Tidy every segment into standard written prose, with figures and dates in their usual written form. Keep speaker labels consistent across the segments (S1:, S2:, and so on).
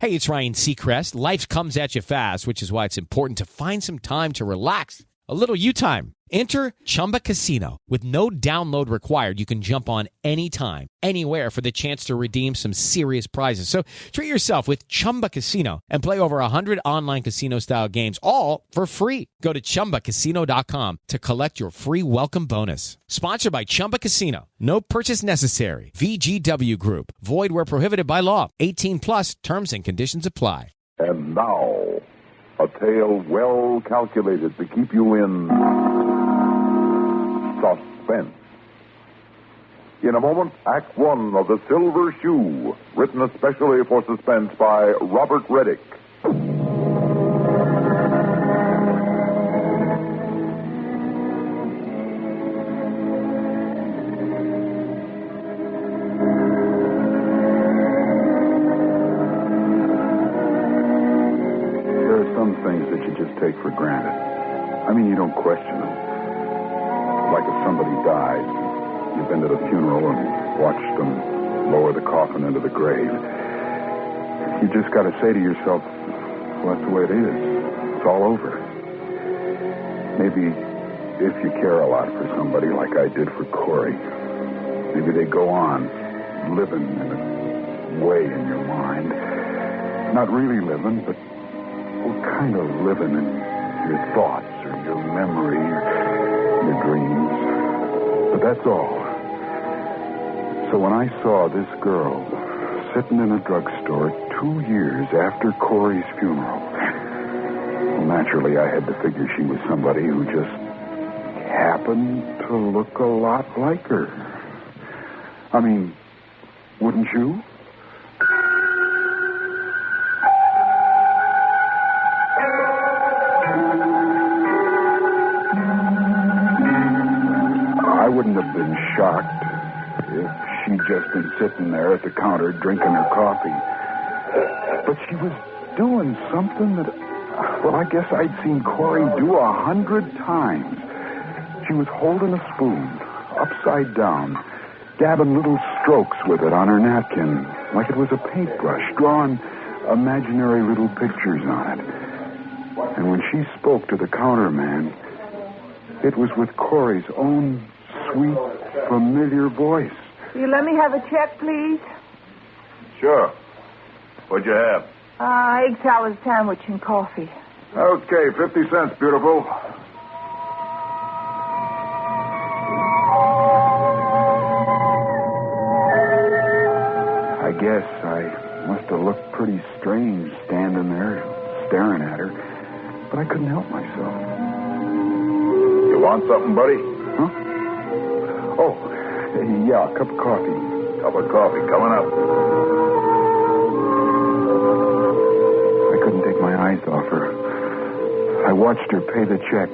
S1: Hey, it's Ryan Seacrest. Life comes at you fast, which is why it's important to find some time to relax. A little you time. Enter Chumba Casino. With no download required, you can jump on anytime, anywhere for the chance to redeem some serious prizes. So treat yourself with Chumba Casino and play over 100 online casino-style games, all for free. Go to ChumbaCasino.com to collect your free welcome bonus. Sponsored by Chumba Casino. No purchase necessary. VGW Group. Void where prohibited by law. 18 plus. Terms and conditions apply.
S2: And now, a tale well calculated to keep you in suspense. In a moment, Act One of The Silver Shoe, written especially for Suspense by Robert Reddick.
S3: There are some things that you just take for granted. I mean, you don't question them. Like if somebody died, you've been to the funeral and watched them lower the coffin into the grave. You just got to say to yourself, well, that's the way it is. It's all over. Maybe if you care a lot for somebody like I did for Corey, maybe they go on living in a way in your mind. Not really living, but kind of living in your thoughts or your memory or your dreams. But that's all. So when I saw this girl sitting in a drugstore 2 years after Corey's funeral, well, naturally I had to figure she was somebody who just happened to look a lot like her. I mean, wouldn't you? I wouldn't have been shocked if she'd just been sitting there at the counter drinking her coffee. But she was doing something that, well, I guess I'd seen Corey do 100 times. She was holding a spoon, upside down, dabbing little strokes with it on her napkin, like it was a paintbrush, drawing imaginary little pictures on it. And when she spoke to the counter man, it was with Corey's own sweet, familiar voice.
S4: Will you let me have a check, please?
S2: Sure. What'd you have?
S4: Egg salad sandwich and coffee.
S2: Okay, 50 cents, beautiful.
S3: I guess I must have looked pretty strange standing there, staring at her, but I couldn't help myself.
S2: You want something, buddy?
S3: Huh? Oh, yeah, a cup of coffee.
S2: Cup of coffee coming up.
S3: I couldn't take my eyes off her. I watched her pay the check,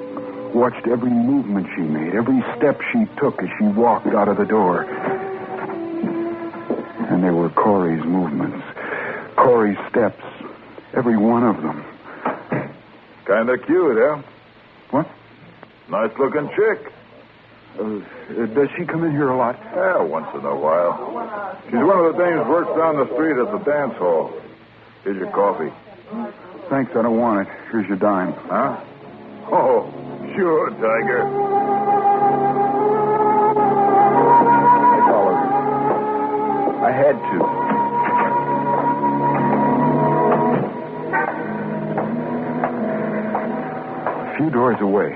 S3: watched every movement she made, every step she took as she walked out of the door. And they were Corey's movements, Corey's steps, every one of them.
S2: Kind of cute, huh?
S3: What?
S2: Nice-looking chick.
S3: Does she come in here a lot?
S2: Yeah, once in a while. She's one of the dames who works down the street at the dance hall. Here's your coffee.
S3: Thanks, I don't want it. Here's your dime.
S2: Huh? Oh, sure, Tiger.
S3: I followed her. I had to. A few doors away,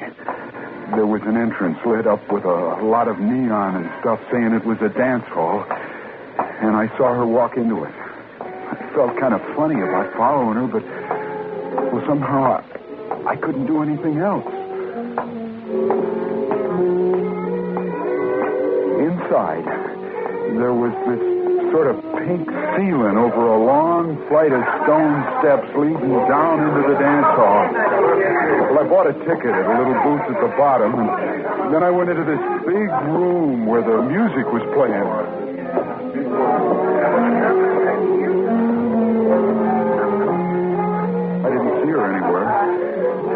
S3: there was an entrance lit up with a lot of neon and stuff saying it was a dance hall, and I saw her walk into it. I felt kind of funny about following her, but well, somehow I couldn't do anything else. Inside, there was this sort of pink ceiling over a long flight of stone steps leading down into the dance hall. Well, I bought a ticket at a little booth at the bottom, and then I went into this big room where the music was playing. I didn't see her anywhere,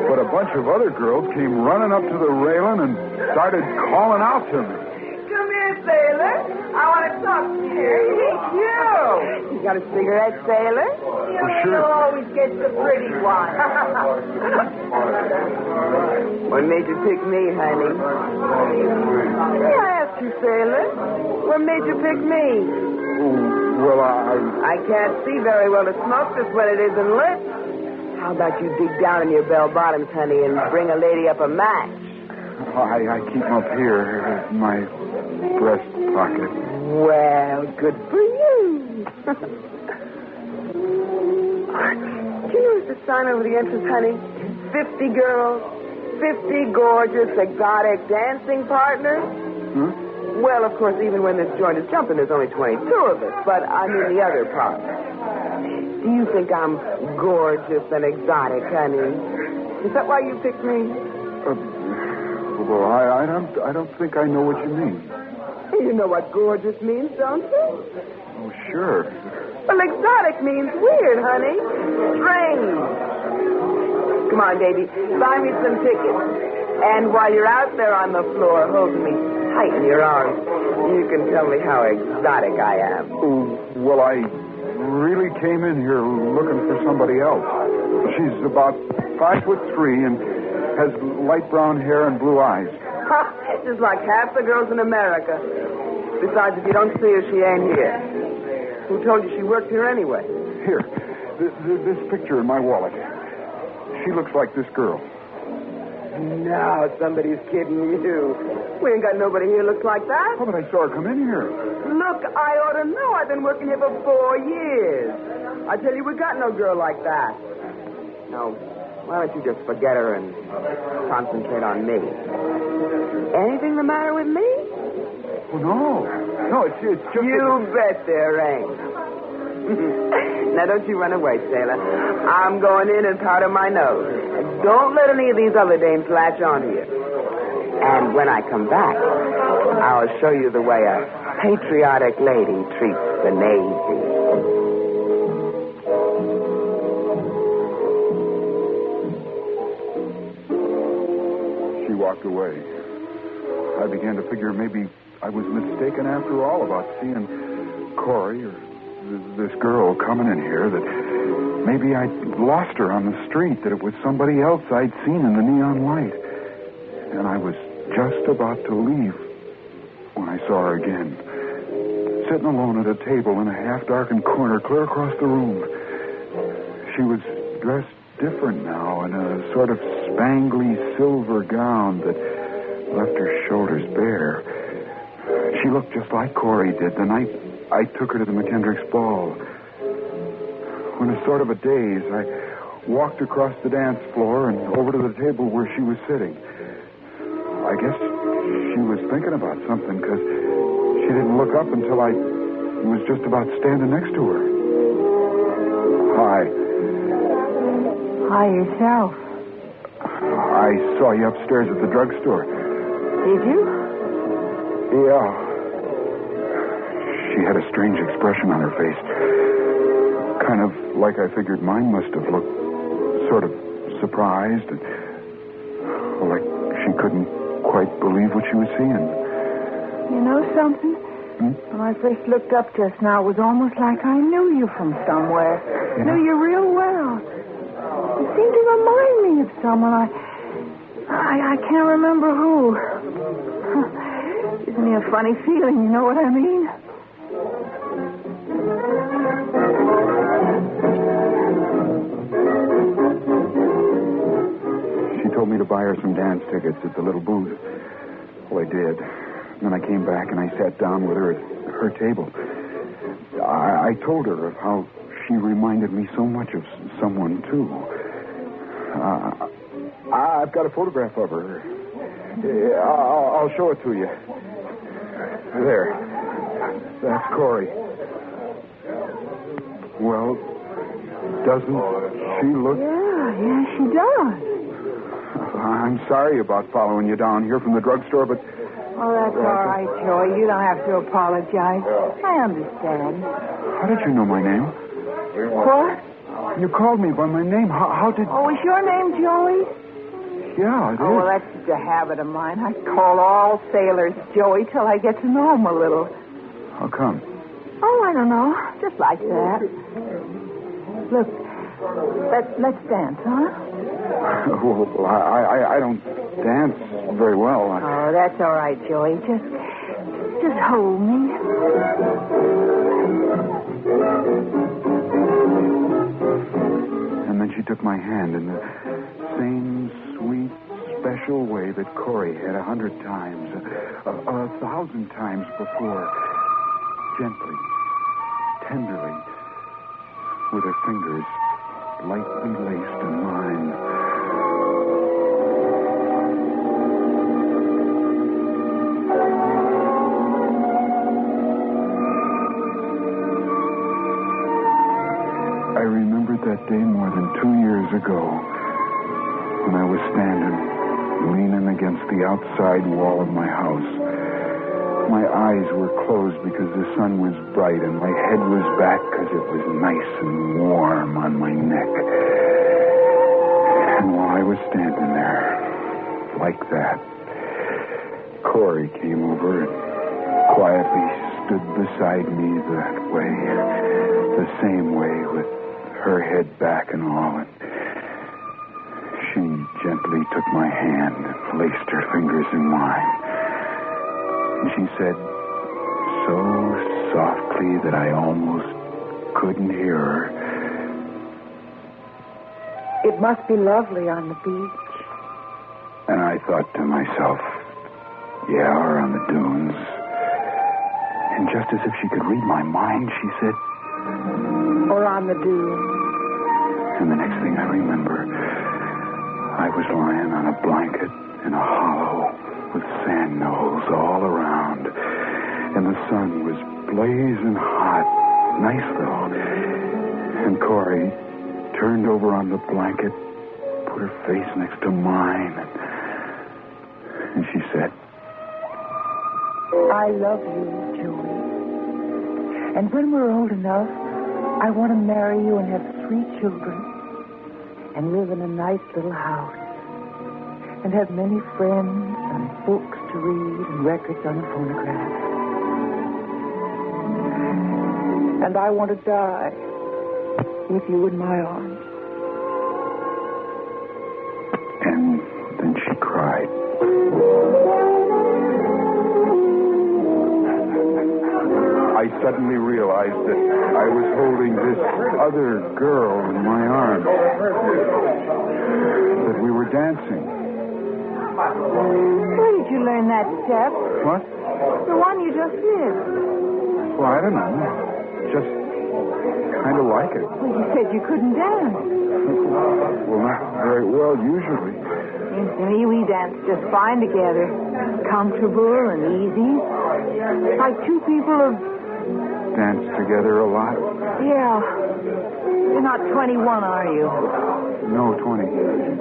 S3: but a bunch of other girls came running up to the railing and started calling out to me.
S4: Come here, sailor. I want to talk to you. Hey, you. You got a cigarette, sailor? You always get the pretty one.
S5: What made you pick me, honey? May I ask you, sailor? What made you pick me?
S3: Well,
S5: I can't see very well to smoke this when it isn't lit. How about you dig down in your bell bottoms, honey, and bring a lady up a match?
S3: I keep them up here in my breast pocket.
S5: Well, good for you. Do you notice the sign over the entrance, honey? 50 girls, 50 gorgeous, exotic dancing partners. Well, of course, even when this joint is jumping, there's only 22 of us. But I mean the other part. Do you think I'm gorgeous and exotic, honey? Is that why you picked me?
S3: Well, I don't think I know what you mean.
S5: You know what gorgeous means, don't you?
S3: Oh, sure.
S5: Well, exotic means weird, honey. Strange. Come on, baby. Buy me some tickets. And while you're out there on the floor holding me tight in your arms, you can tell me how exotic I am.
S3: Oh, well, I really came in here looking for somebody else. She's about 5'3" and has light brown hair and blue eyes.
S5: Just like half the girls in America. Besides, if you don't see her, she ain't here. Who told you she worked here anyway?
S3: Here, this picture in my wallet. She looks like this girl.
S5: No, somebody's kidding you. We ain't got nobody here looks like that.
S3: Oh, but I saw her come in here.
S5: Look, I ought to know. I've been working here for 4 years. I tell you, we got no girl like that. No, why don't you just forget her and concentrate on me? Anything the matter with me?
S3: Oh, no, it's just...
S5: You bet there ain't. Now, don't you run away, sailor. I'm going in and powder my nose. Don't let any of these other dames latch onto you. And when I come back, I'll show you the way a patriotic lady treats the Navy.
S3: She walked away. I began to figure maybe I was mistaken after all about seeing Corey or this girl coming in here, that maybe I'd lost her on the street, that it was somebody else I'd seen in the neon light. And I was just about to leave when I saw her again, sitting alone at a table in a half-darkened corner clear across the room. She was dressed different now in a sort of spangly silver gown that left her shoulders bare. She looked just like Corey did the night I took her to the McKendrick's ball. In a sort of a daze, I walked across the dance floor and over to the table where she was sitting. I guess she was thinking about something, because she didn't look up until I was just about standing next to her. Hi.
S4: Hi, yourself.
S3: I saw you upstairs at the drugstore.
S5: Did you?
S3: Yeah. She had a strange expression on her face. Kind of like I figured mine must have looked. Sort of surprised. And, like she couldn't quite believe what she was seeing.
S4: You know something? When I first looked up just now, it was almost like I knew you from somewhere.
S3: Yeah.
S4: Knew you real well. You seemed to remind me of someone. I can't remember who. Gives me a funny feeling, you know what I mean?
S3: She told me to buy her some dance tickets at the little booth. Well, I did. Then I came back and I sat down with her at her table. I told her of how she reminded me so much of someone, too. I've got a photograph of her. I'll show it to you. There. That's Corey. Well, doesn't she look...
S4: Yeah, she does.
S3: I'm sorry about following you down here from the drugstore, but...
S4: Oh, that's all right, Joey. You don't have to apologize. I understand.
S3: How did you know my name?
S4: What?
S3: You called me by my name. How did...
S4: Oh, is your name Joey?
S3: Yeah, it is.
S4: Oh, well, that's just a habit of mine. I call all sailors Joey till I get to know them a little.
S3: How come?
S4: Oh, I don't know. Just like that. Look, let's dance, huh?
S3: Well, I don't dance very well.
S4: Oh, that's all right, Joey. Just hold me.
S3: And then she took my hand in the same sweet, special way that Corey had 100 times, 1,000 times before. Gently, tenderly, with her fingers lightly laced in mine. I remembered that day more than 2 years ago when I was standing, leaning against the outside wall of my house. My eyes were closed because the sun was bright, and my head was back because it was nice and warm on my neck. And while I was standing there, like that, Corey came over and quietly stood beside me that way, the same way, with her head back and all. And she gently took my hand and laced her fingers in mine. And she said, so softly that I almost couldn't hear her,
S4: It must be lovely on the beach.
S3: and I thought to myself, yeah, or on the dunes. And just as if she could read my mind, she said,
S4: Or on the dune.
S3: and the next thing I remember, I was lying on a blanket in a hollow with sand knolls all around, and the sun was blazing hot, nice though. And Corey turned over on the blanket, put her face next to mine, and she said,
S4: I love you, Joey. And when we're old enough, I want to marry you and have 3 children and live in a nice little house and have many friends and books to read and records on the phonograph. And I want to die with you in my arms.
S3: and then she cried. I suddenly realized that I was holding this other girl in my arms, that we were dancing.
S4: Where did you learn that step?
S3: What?
S4: The one you just did.
S3: Well, I don't know. Just kind of like it.
S4: Well, you said you couldn't dance.
S3: Well, not very well, usually.
S4: Seems to me we dance just fine together. Comfortable and easy. Like 2 people have...
S3: Danced together a lot?
S4: Yeah. You're not 21, are you?
S3: No, 20.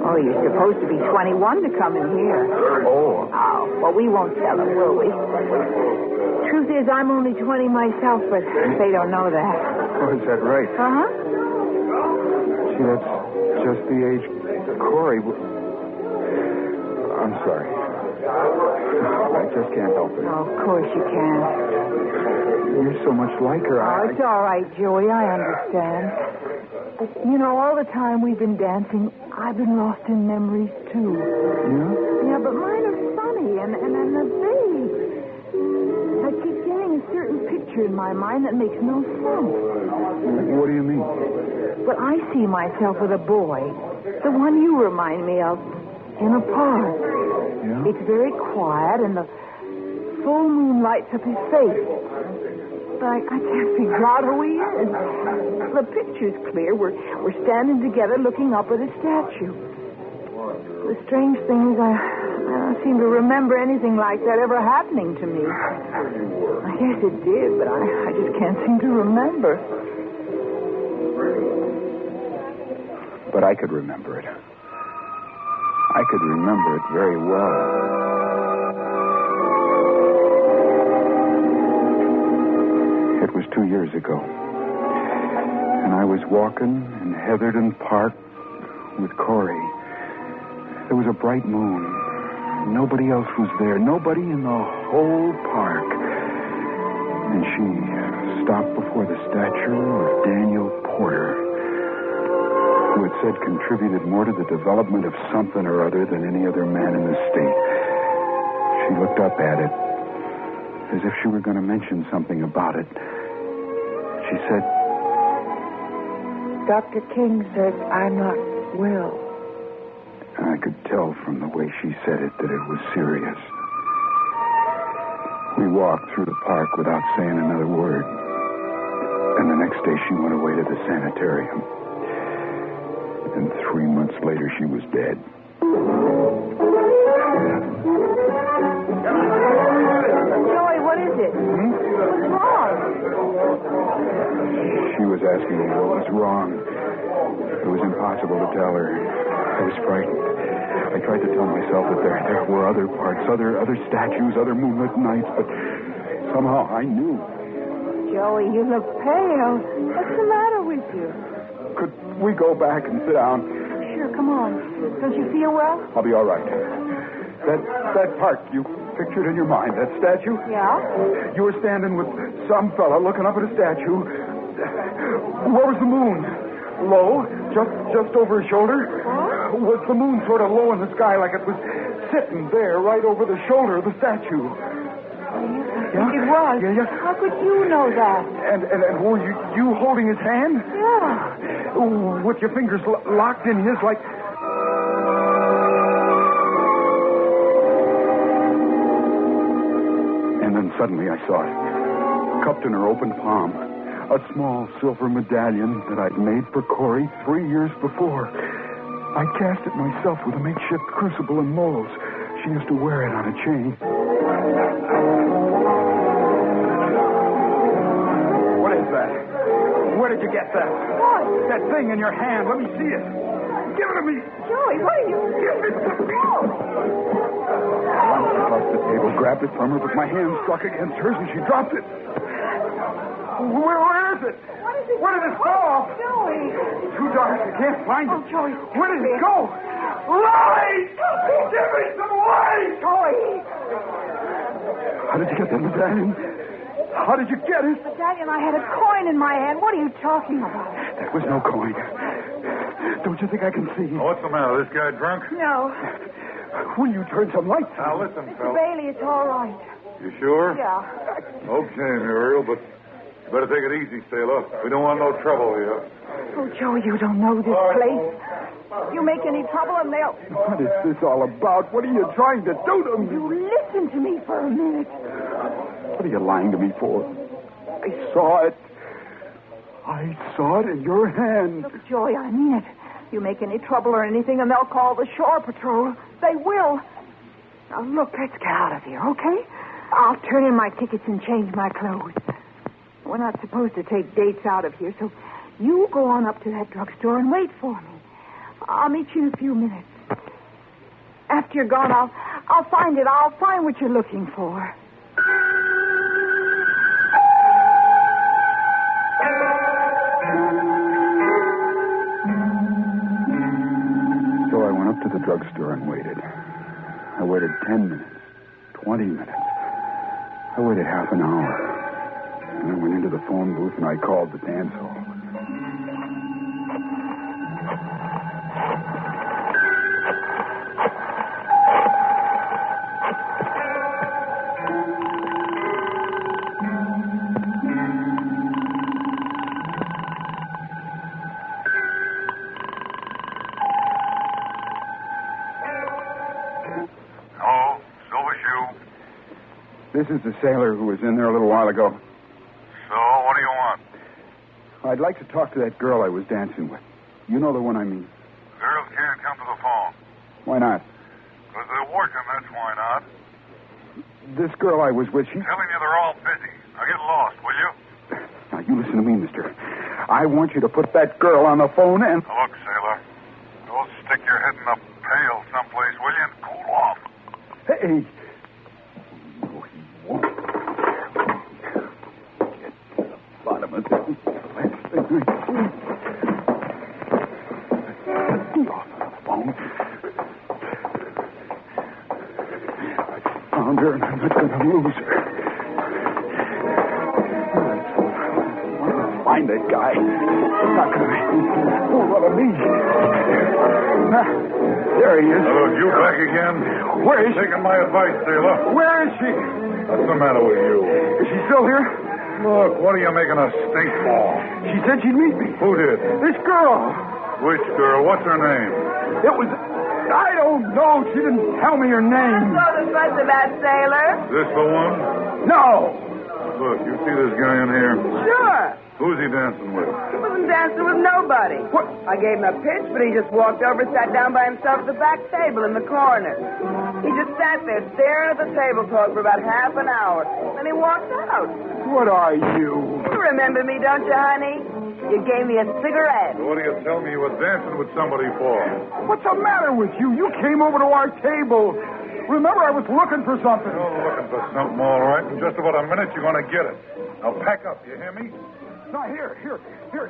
S4: Oh, you're supposed to be 21 to come in here.
S3: Oh.
S4: Oh, well, we won't tell them, will we? Truth is, I'm only 20 myself, but they don't know that.
S3: Oh, is that right?
S4: Uh-huh.
S3: See, that's just the age Corey... I'm sorry. I just can't help it.
S4: Oh, of course you can.
S3: You're so much like her.
S4: Oh, it's all right, Joey. I understand. But, you know, all the time we've been dancing, I've been lost in memories, too.
S3: Yeah?
S4: Yeah, but mine are funny and they're vague. I keep getting a certain picture in my mind that makes no sense.
S3: What do you mean?
S4: But I see myself with a boy, the one you remind me of, in a park.
S3: Yeah?
S4: It's very quiet, and the full moon lights up his face. But I can't figure out who he is. The picture's clear. We're standing together looking up at a statue. The strange thing is I don't seem to remember anything like that ever happening to me. I guess it did, but I just can't seem to remember.
S3: But I could remember it. I could remember it very well. It was 2 years ago. And I was walking in Heatherton Park with Corey. There was a bright moon. Nobody else was there. Nobody in the whole park. And she stopped before the statue of Daniel Porter. who it said contributed more to the development of something or other than any other man in the state. She looked up at it, as if she were going to mention something about it. She said,
S4: Dr. King said I'm not well.
S3: and I could tell from the way she said it that it was serious. We walked through the park without saying another word. And the next day she went away to the sanitarium. And 3 months later she was dead.
S4: Joey, what is it? What's wrong?
S3: She was asking me what was wrong. It was impossible to tell her. I was frightened. I tried to tell myself that there were other parts, other statues, other moonlit nights, but somehow I knew.
S4: Joey, you look pale. What's the matter with you?
S3: Could we go back and sit down?
S4: Sure, come on. Don't you feel well?
S3: I'll be all right. That park you pictured in your mind, that statue?
S4: Yeah?
S3: You were standing with some fella looking up at a statue. Where was the moon? Low? Just over his shoulder?
S4: What?
S3: Was the moon sort of low in the sky like it was sitting there right over the shoulder of the statue?
S4: I think it was.
S3: Yeah.
S4: How could you know that?
S3: And were you holding his hand?
S4: Yeah.
S3: With your fingers locked in his like... And then suddenly I saw it. Cupped in her open palm. A small silver medallion that I'd made for Corey 3 years before. I cast it myself with a makeshift crucible and molds. She used to wear it on a chain. What is that? Where did you get that?
S4: What?
S3: That thing in your hand. Let me see it. Give it to me.
S4: Joey, what are you...
S3: Give it to me. I launched across the table, grabbed it from her, but my hand struck against hers and she dropped it. Where is it?
S4: What is it?
S3: Where did it fall?
S4: Joey.
S3: Too dark. I can't find it.
S4: Oh, Joey.
S3: Where did it go? Light! Give me some light!
S4: Joey.
S3: How did you get that medallion? How did you get it?
S4: Medallion, I had a coin in my hand. What are you talking about?
S3: That was no coin. Don't you think I can see?
S6: What's the matter? This guy drunk?
S4: No.
S3: Will you turn some lights
S6: Now,
S3: on?
S6: listen,
S4: Mr.
S6: Phil.
S4: Bailey, it's all right.
S6: You sure?
S4: Yeah.
S6: Okay, Muriel, but you better take it easy, sailor. We don't want no trouble here.
S4: Oh, Joey, you don't know this place. You make any trouble and they'll...
S3: What is this all about? What are you trying to do to me?
S4: You listen to me for a minute.
S3: What are you lying to me for? I saw it. I saw it in your hand.
S4: Look, Joey, I mean it. You make any trouble or anything and they'll call the shore patrol. They will. Now, look, let's get out of here, okay? I'll turn in my tickets and change my clothes. We're not supposed to take dates out of here, so you go on up to that drugstore and wait for me. I'll meet you in a few minutes. After you're gone, I'll find it. I'll find what you're looking for.
S3: So I went up to the drugstore and waited. I waited 10 minutes, 20 minutes. I waited half an hour. And I went into the phone booth and I called the dance hall.
S6: Hello, Silver Shoe.
S3: This is the sailor who was in there a little while ago.
S6: So, what do you want?
S3: I'd like to talk to that girl I was dancing with. You know the one I mean.
S6: Girls can't come to the phone.
S3: Why not?
S6: Because they're working, that's why not.
S3: This girl I was with, she...
S6: Telling you they're all busy. Now get lost, will you?
S3: Now, you listen to me, mister. I want you to put that girl on the phone and...
S6: Now, look, sailor. Go stick your head in a pail someplace, will you, and cool off.
S3: Hey! No, he won't. Get to the bottom of this. Last thing I see. Get off the phone. I found her, and I'm not going to lose her. I want to find that guy. He's not going to make me fool out of me. There he is.
S6: Hello, you back again?
S3: Where is she?
S6: Taking my advice, sailor.
S3: Where is she?
S6: What's the matter with you?
S3: Is she still here?
S6: Look, what are you making a stink for?
S3: She said she'd meet me.
S6: Who did?
S3: This girl.
S6: Which girl? What's her name?
S3: It was... I don't know. She didn't tell me her name.
S5: So the fuss of that, sailor?
S6: This the one?
S3: No.
S6: Look, you see this guy in here?
S5: Sure.
S6: Who's he dancing with?
S5: He wasn't dancing with nobody.
S3: What?
S5: I gave him a pinch, but he just walked over, sat down by himself at the back table in the corner. He just sat there staring at the tablecloth for about half an hour. Then he walked out.
S3: What are you?
S5: You remember me, don't you, honey? You gave me a cigarette.
S6: What do you tell me you were dancing with somebody for?
S3: What's the matter with you? You came over to our table. Remember, I was looking for something.
S6: You're looking for something, all right. In just about a minute, you're going to get it. Now, pack up, you hear me?
S3: Now, here.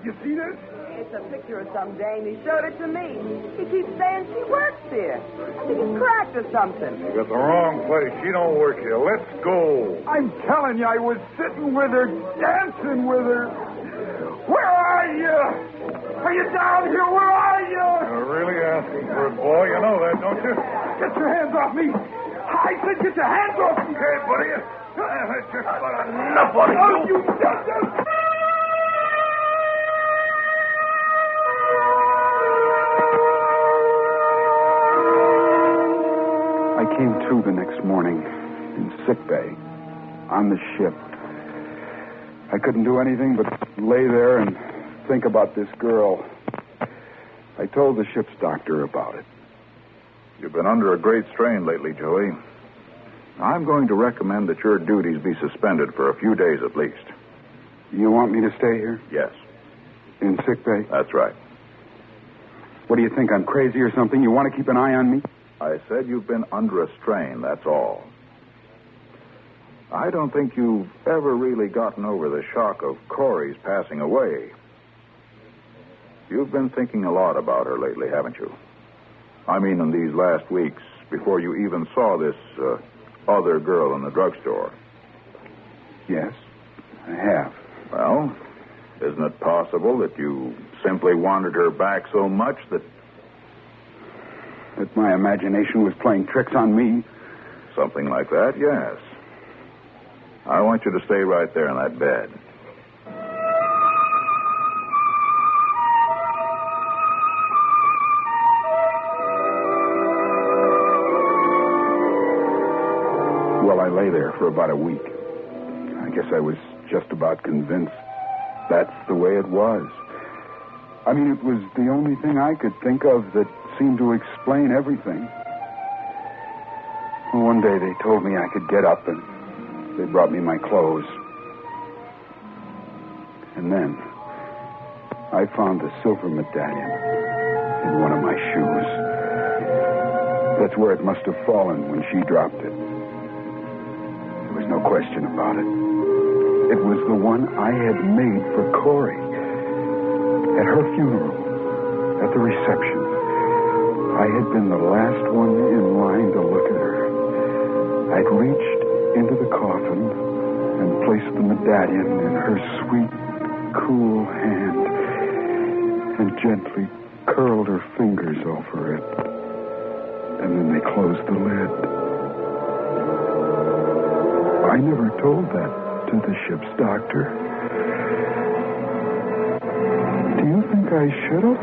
S3: You see this?
S5: It's a picture of some dame. He showed it to me. He keeps saying she works here. I think he's cracked or something.
S6: You got the wrong place. She don't work here. Let's go.
S3: I'm telling you, I was sitting with her, dancing with her. Where are you? Are you down here? Where are you?
S6: You're really asking for it, boy. You know that, don't you?
S3: Get your hands off me. I said get your hands off me.
S6: Okay, buddy. That's just about enough of
S3: Oh, you just... I came to the next morning in sickbay on the ship. I couldn't do anything but lay there and think about this girl. I told the ship's doctor about it.
S2: You've been under a great strain lately, Joey. I'm going to recommend that your duties be suspended for a few days at least.
S3: You want me to stay here?
S2: Yes,
S3: In sickbay?
S2: that's right.
S3: What do you think, I'm crazy or something? You want to keep an eye on me?
S2: I said you've been under a strain, that's all. I don't think you've ever really gotten over the shock of Corey's passing away. You've been thinking a lot about her lately, haven't you? I mean, in these last weeks, before you even saw this other girl in the drugstore.
S3: Yes, I have.
S2: Well, isn't it possible that you simply wanted her back so much that...
S3: That my imagination was playing tricks on me?
S2: Something like that, yes. I want you to stay right there in that bed.
S3: Well, I lay there for about a week. I guess I was just about convinced that's the way it was. I mean, it was the only thing I could think of that seemed to explain everything. Well, one day they told me I could get up, and they brought me my clothes. And then I found the silver medallion in one of my shoes. That's where it must have fallen when she dropped it. There was no question about it. It was the one I had made for Corey. At her funeral, at the reception, I had been the last one in line to look at her. I'd reached into the coffin and placed the medallion in her sweet, cool hand and gently curled her fingers over it. And then they closed the lid. I never told that to the ship's doctor. Do you think I should have?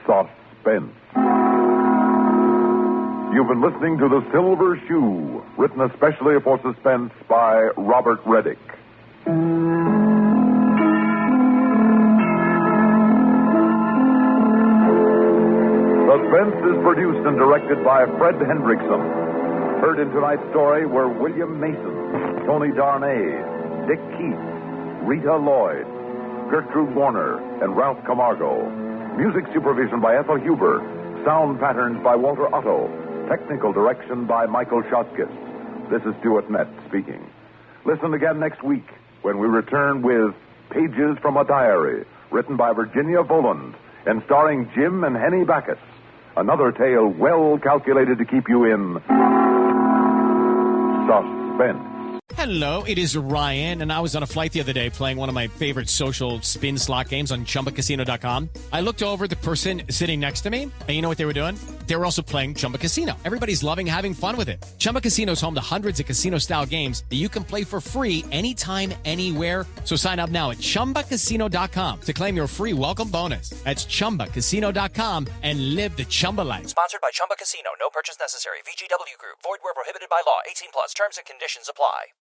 S2: Suspense. You've been listening to The Silver Shoe, written especially for Suspense by Robert Reddick. Suspense is produced and directed by Fred Hendrickson. Heard in tonight's story were William Mason, Tony Darnay, Dick Keith, Rita Lloyd, Gertrude Warner, and Ralph Camargo. Music supervision by Ethel Huber. Sound patterns by Walter Otto. Technical direction by Michael Shotkis. This is Stuart Nett speaking. Listen again next week when we return with Pages from a Diary, written by Virginia Voland and starring Jim and Henny Backus. Another tale well calculated to keep you in suspense.
S1: Hello, it is Ryan, and I was on a flight the other day playing one of my favorite social spin slot games on ChumbaCasino.com. I looked over at the person sitting next to me, and you know what they were doing? They were also playing Chumba Casino. Everybody's loving having fun with it. Chumba Casino is home to hundreds of casino-style games that you can play for free anytime, anywhere. So sign up now at ChumbaCasino.com to claim your free welcome bonus. That's ChumbaCasino.com and live the Chumba life.
S7: Sponsored by Chumba Casino. No purchase necessary. VGW Group. Void where prohibited by law. 18 plus. Terms and conditions apply.